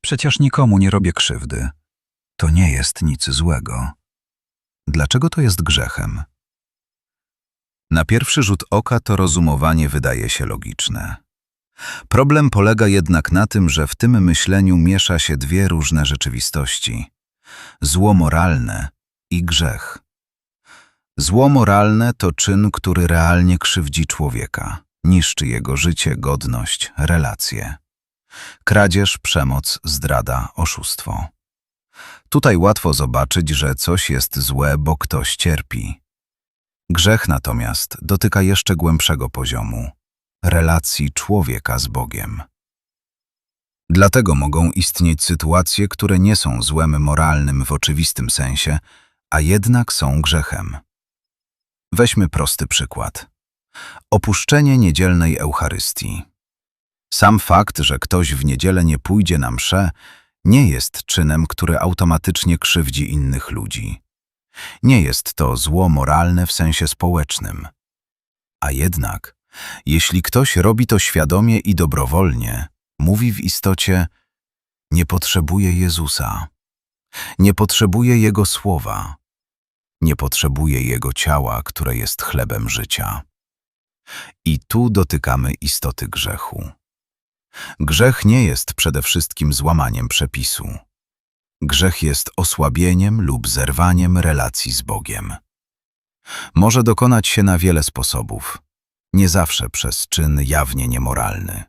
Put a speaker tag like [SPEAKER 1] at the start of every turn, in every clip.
[SPEAKER 1] Przecież nikomu nie robię krzywdy. To nie jest nic złego. Dlaczego to jest grzechem? Na pierwszy rzut oka to rozumowanie wydaje się logiczne. Problem polega jednak na tym, że w tym myśleniu miesza się dwie różne rzeczywistości. Zło moralne i grzech. Zło moralne to czyn, który realnie krzywdzi człowieka, niszczy jego życie, godność, relacje. Kradzież, przemoc, zdrada, oszustwo. Tutaj łatwo zobaczyć, że coś jest złe, bo ktoś cierpi. Grzech natomiast dotyka jeszcze głębszego poziomu relacji człowieka z Bogiem. Dlatego mogą istnieć sytuacje, które nie są złem moralnym w oczywistym sensie, a jednak są grzechem. Weźmy prosty przykład. Opuszczenie niedzielnej Eucharystii. Sam fakt, że ktoś w niedzielę nie pójdzie na mszę, nie jest czynem, który automatycznie krzywdzi innych ludzi. Nie jest to zło moralne w sensie społecznym. A jednak, jeśli ktoś robi to świadomie i dobrowolnie, mówi w istocie: nie potrzebuję Jezusa, nie potrzebuję Jego słowa, nie potrzebuję Jego ciała, które jest chlebem życia. I tu dotykamy istoty grzechu. Grzech nie jest przede wszystkim złamaniem przepisu. Grzech jest osłabieniem lub zerwaniem relacji z Bogiem. Może dokonać się na wiele sposobów, nie zawsze przez czyn jawnie niemoralny.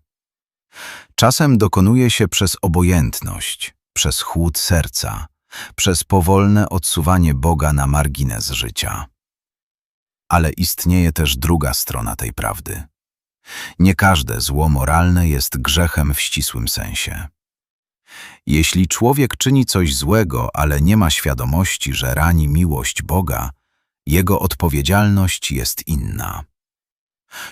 [SPEAKER 1] Czasem dokonuje się przez obojętność, przez chłód serca, przez powolne odsuwanie Boga na margines życia. Ale istnieje też druga strona tej prawdy. Nie każde zło moralne jest grzechem w ścisłym sensie. Jeśli człowiek czyni coś złego, ale nie ma świadomości, że rani miłość Boga, jego odpowiedzialność jest inna.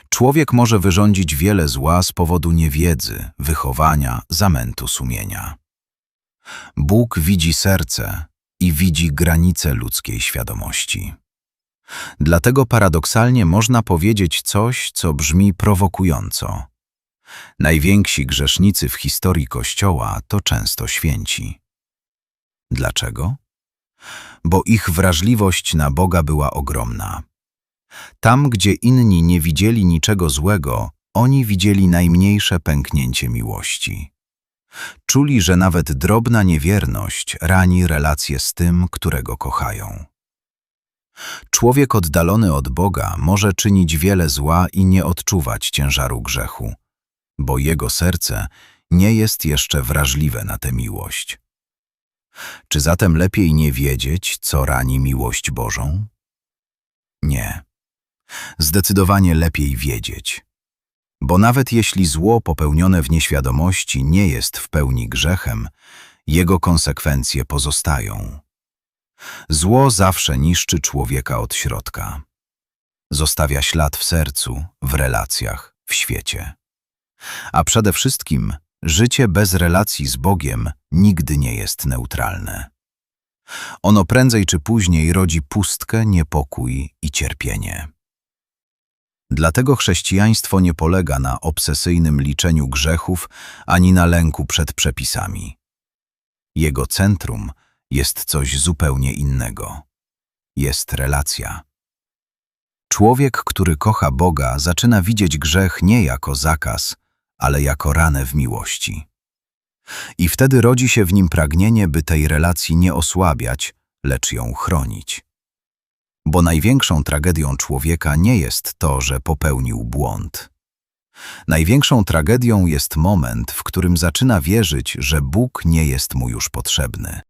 [SPEAKER 1] Człowiek może wyrządzić wiele zła z powodu niewiedzy, wychowania, zamętu sumienia. Bóg widzi serce i widzi granice ludzkiej świadomości. Dlatego paradoksalnie można powiedzieć coś, co brzmi prowokująco. Najwięksi grzesznicy w historii Kościoła to często święci. Dlaczego? Bo ich wrażliwość na Boga była ogromna. Tam, gdzie inni nie widzieli niczego złego, oni widzieli najmniejsze pęknięcie miłości. Czuli, że nawet drobna niewierność rani relacje z tym, którego kochają. Człowiek oddalony od Boga może czynić wiele zła i nie odczuwać ciężaru grzechu, bo jego serce nie jest jeszcze wrażliwe na tę miłość. Czy zatem lepiej nie wiedzieć, co rani miłość Bożą? Nie. Zdecydowanie lepiej wiedzieć. Bo nawet jeśli zło popełnione w nieświadomości nie jest w pełni grzechem, jego konsekwencje pozostają. Zło zawsze niszczy człowieka od środka. Zostawia ślad w sercu, w relacjach, w świecie. A przede wszystkim życie bez relacji z Bogiem nigdy nie jest neutralne. Ono prędzej czy później rodzi pustkę, niepokój i cierpienie. Dlatego chrześcijaństwo nie polega na obsesyjnym liczeniu grzechów ani na lęku przed przepisami. Jego centrum jest coś zupełnie innego. Jest relacja. Człowiek, który kocha Boga, zaczyna widzieć grzech nie jako zakaz, ale jako ranę w miłości. I wtedy rodzi się w nim pragnienie, by tej relacji nie osłabiać, lecz ją chronić. Bo największą tragedią człowieka nie jest to, że popełnił błąd. Największą tragedią jest moment, w którym zaczyna wierzyć, że Bóg nie jest mu już potrzebny.